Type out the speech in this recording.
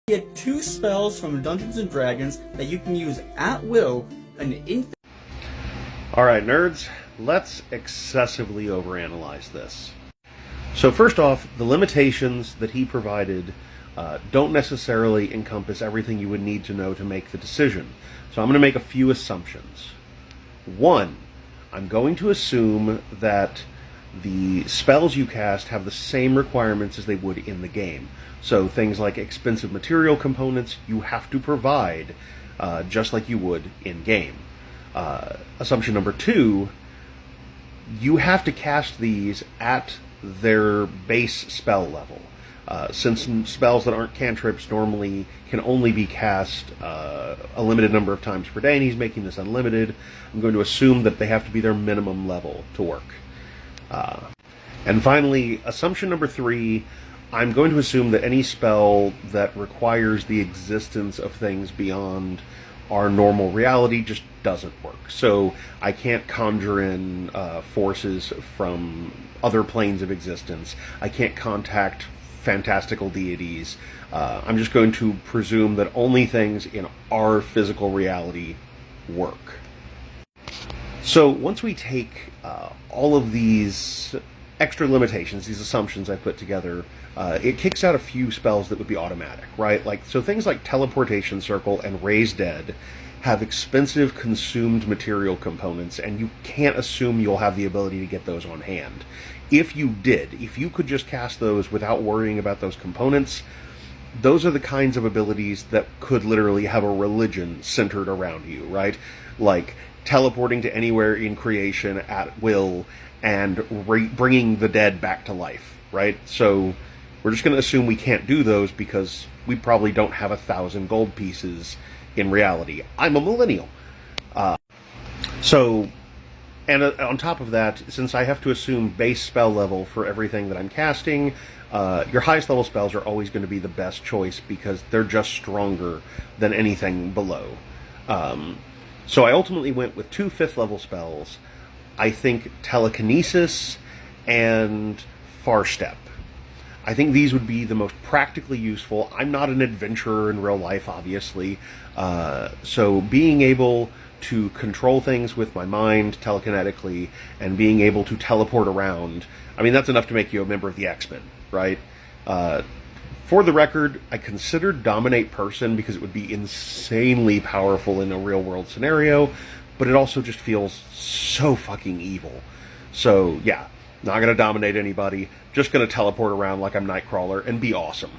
Get 2 spells from Dungeons & Dragons that you can use at will in Alright nerds, let's excessively overanalyze this. So first off, the limitations that he provided don't necessarily encompass everything you would need to know to make the decision. So I'm going to make a few assumptions. One, I'm going to assume that the spells you cast have the same requirements as they would in the game. So things like expensive material components you have to provide just like you would in-game. Assumption number 2, you have to cast these at their base spell level. Since spells that aren't cantrips normally can only be cast a limited number of times per day, and he's making this unlimited, I'm going to assume that they have to be their minimum level to work. And finally, assumption number 3, I'm going to assume that any spell that requires the existence of things beyond our normal reality just doesn't work. So I can't conjure in forces from other planes of existence. I can't contact fantastical deities. I'm just going to presume that only things in our physical reality work. So once we take all of these extra limitations, these assumptions I put together, it kicks out a few spells that would be automatic, right? So things like Teleportation Circle and Raise Dead have expensive consumed material components, and you can't assume you'll have the ability to get those on hand. If you did, if you could just cast those without worrying about those components, those are the kinds of abilities that could literally have a religion centered around you, right? Like teleporting to anywhere in creation at will and bringing the dead back to life, right? So we're just going to assume we can't do those because we probably don't have 1,000 gold pieces in reality. I'm a millennial. And on top of that, since I have to assume base spell level for everything that I'm casting, your highest level spells are always going to be the best choice because they're just stronger than anything below. So I ultimately went with 2 5th level spells. I think Telekinesis and Far Step. I think these would be the most practically useful. I'm not an adventurer in real life, obviously. So being able to control things with my mind telekinetically and being able to teleport around, I mean, that's enough to make you a member of the X-Men, right? For the record, I considered Dominate Person because it would be insanely powerful in a real-world scenario, but it also just feels so fucking evil. So, yeah, not going to dominate anybody, just going to teleport around like I'm Nightcrawler and be awesome.